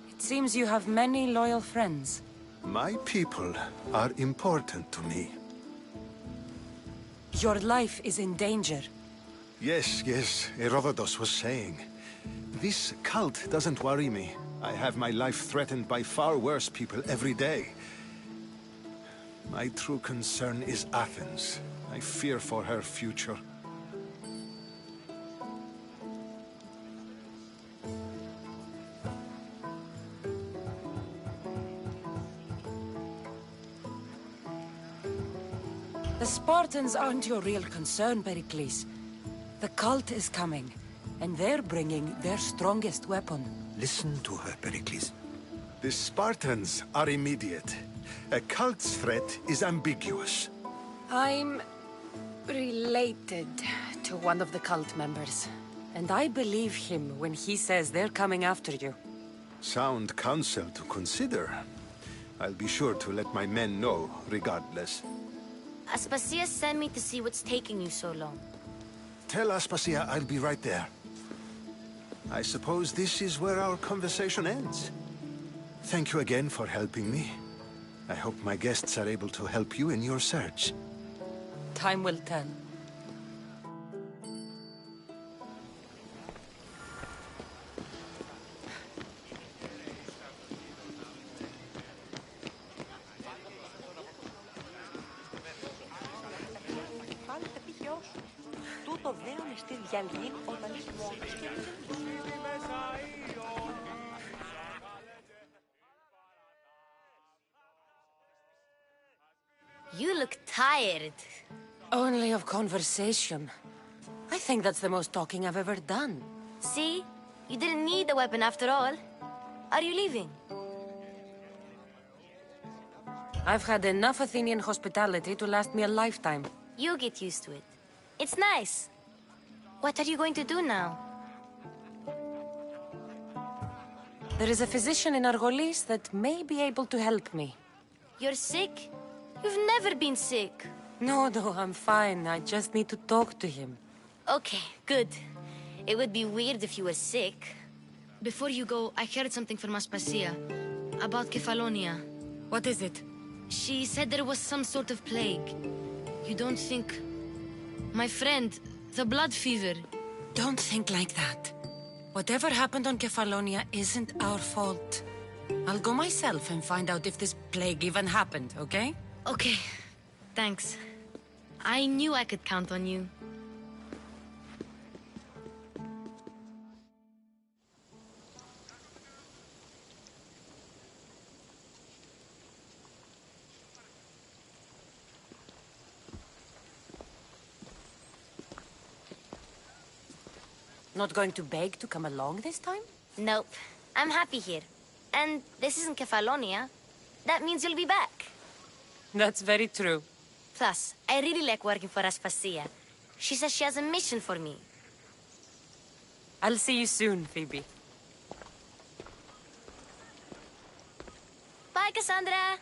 It seems you have many loyal friends. My people are important to me. Your life is in danger. Yes, Herodotus was saying. This cult doesn't worry me. I have my life threatened by far worse people every day. My true concern is Athens. I fear for her future. The Spartans aren't your real concern, Pericles. The cult is coming, and they're bringing their strongest weapon. Listen to her, Pericles. The Spartans are immediate. A cult's threat is ambiguous. I'm related to one of the cult members, and I believe him when he says they're coming after you. Sound counsel to consider. I'll be sure to let my men know, regardless. Aspasia sent me to see what's taking you so long. Tell Aspasia I'll be right there. I suppose this is where our conversation ends. Thank you again for helping me. I hope my guests are able to help you in your search. Time will tell. You look tired. Only of conversation. I think that's the most talking I've ever done. See? You didn't need the weapon after all. Are you leaving? I've had enough Athenian hospitality to last me a lifetime. You get used to it. It's nice. What are you going to do now? There is a physician in Argolis that may be able to help me. You're sick? You've never been sick. No, I'm fine. I just need to talk to him. Okay, good. It would be weird if you were sick. Before you go, I heard something from Aspasia about Kefalonia. What is it? She said there was some sort of plague. You don't think... My friend, the blood fever. Don't think like that. Whatever happened on Kefalonia isn't our fault. I'll go myself and find out if this plague even happened, okay? Okay, thanks. I knew I could count on you. Not going to beg to come along this time? Nope. I'm happy here. And this isn't Kefalonia. That means you'll be back. That's very true. Plus, I really like working for Aspasia. She says she has a mission for me. I'll see you soon, Phoebe. Bye, Cassandra!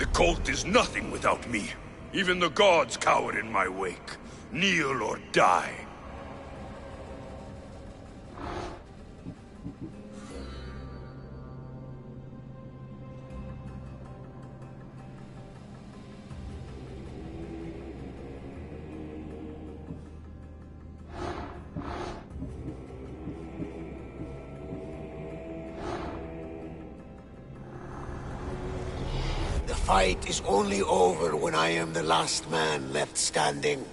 The cult is nothing without me. Even the gods cower in my wake. Kneel or die. The fight is only over when I am the last man left standing.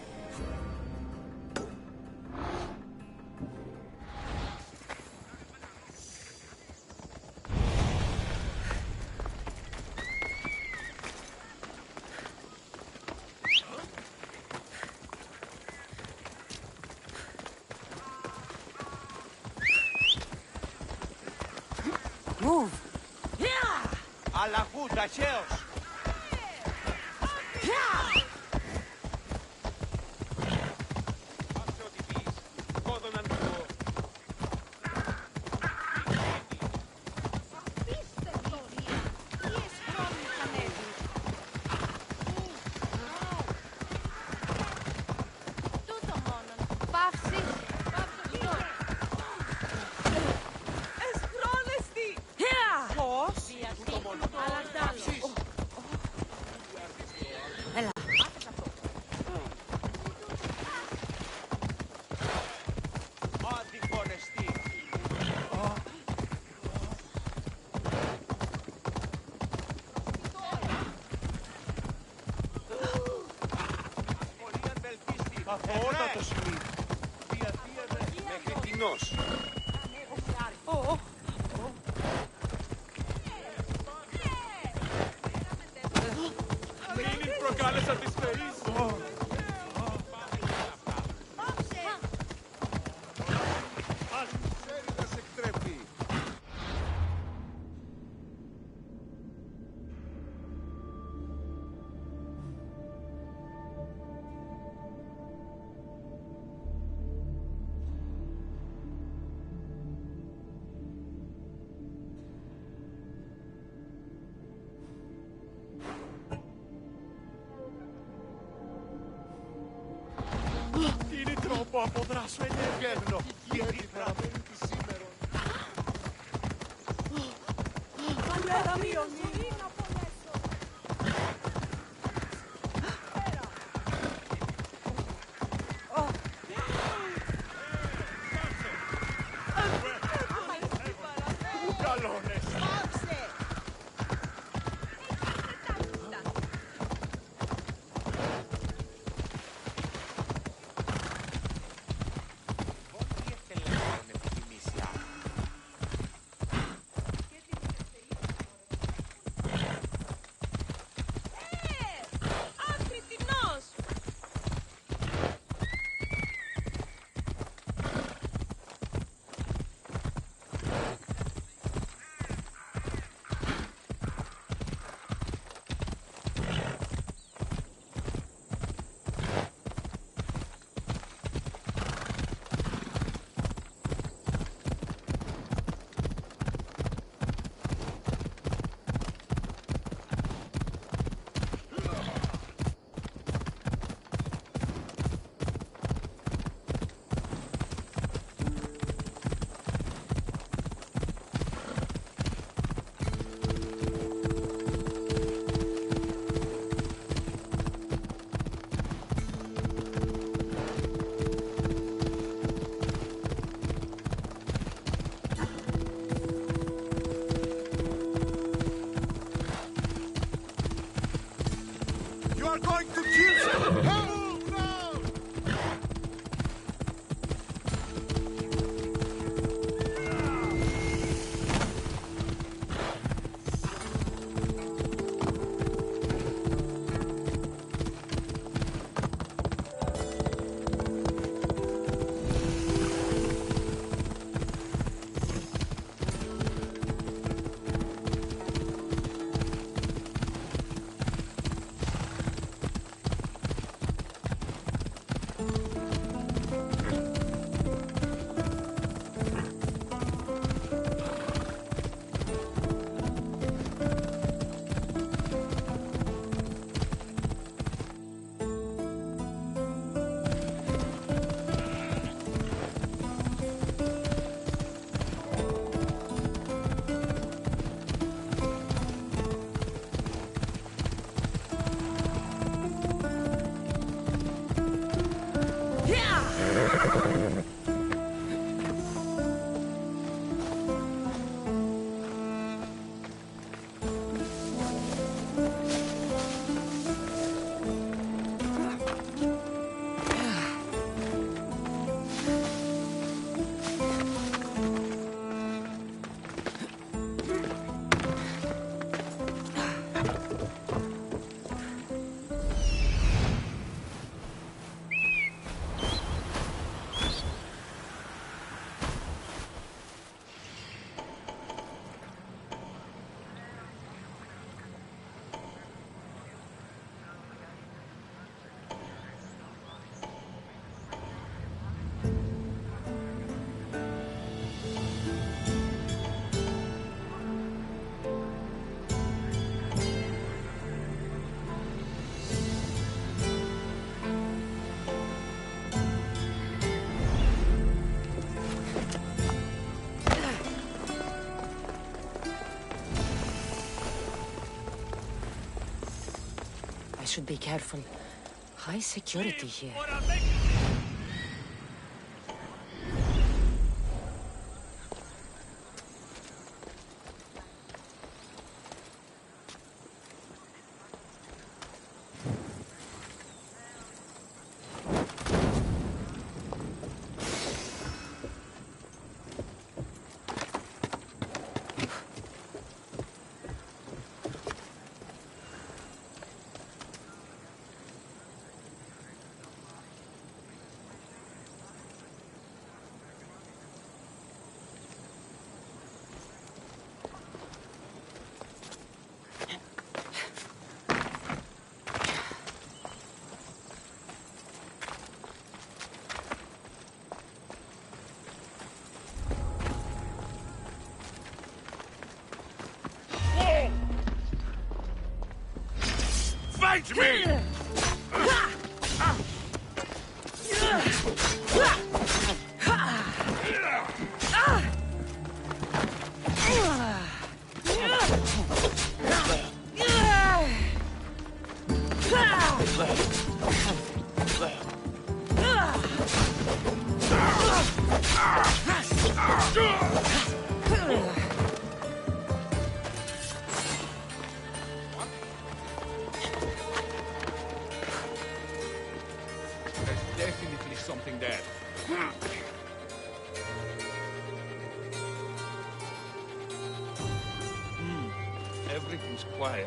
Move! Αλλά χούντα, χέος! Αθωότατος Σμιτ. Μέχρι τινός. Μην προκάλεσα τις φερείς. Είναι τρόπο αποδράσω ενέργεια. Γιατί παραμένει τη σήμερα. Παλέρα μειώνει. You are going to kill me! should be careful. High security here. Fight me! Definitely something there. Everything's quiet.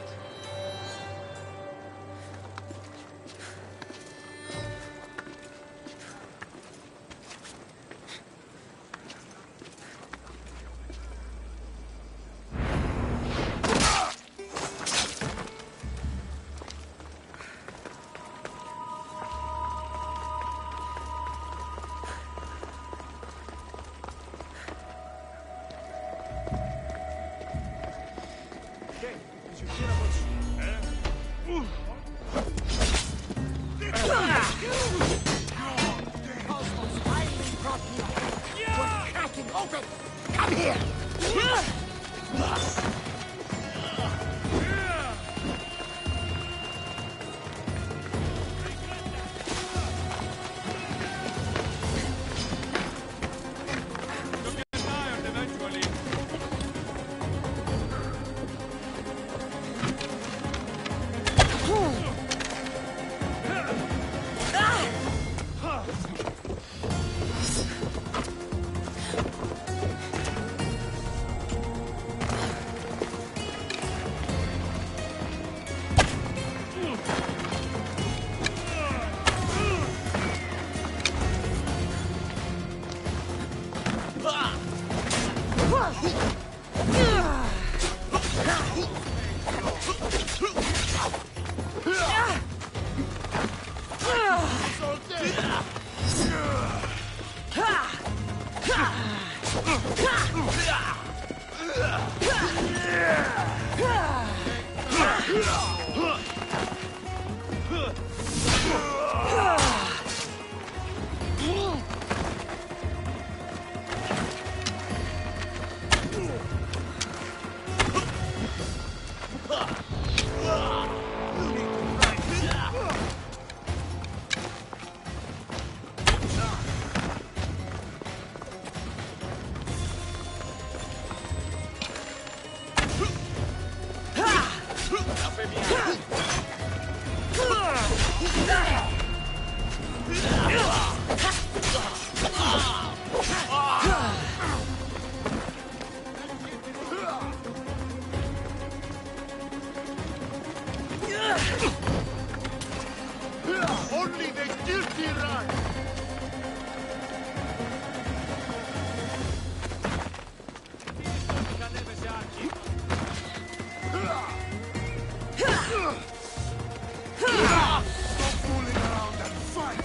Come here! Only the guilty run! Stop fooling around and fight!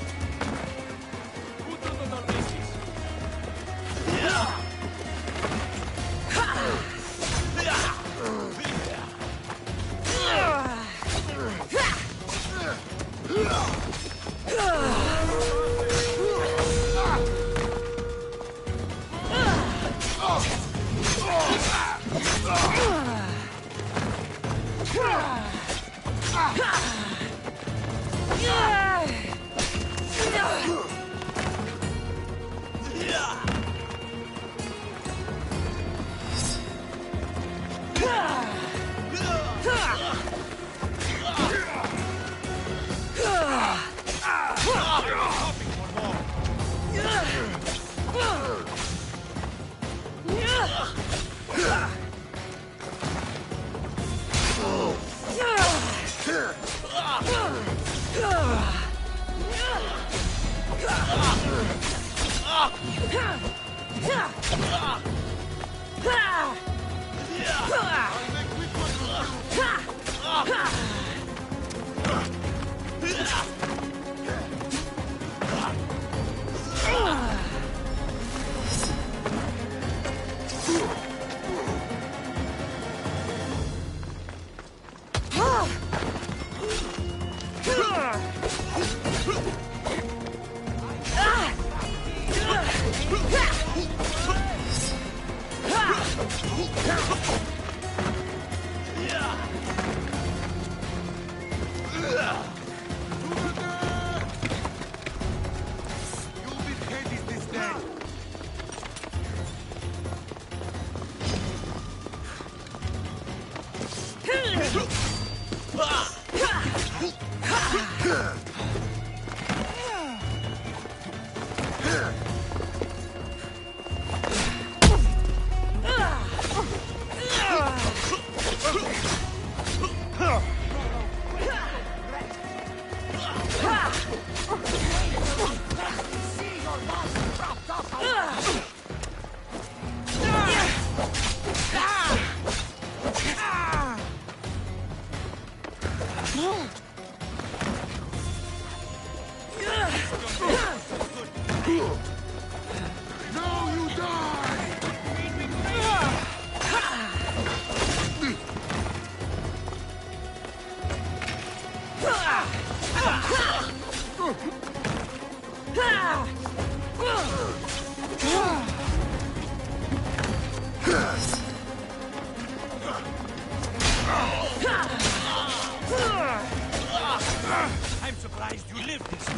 I'm surprised you live this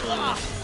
long.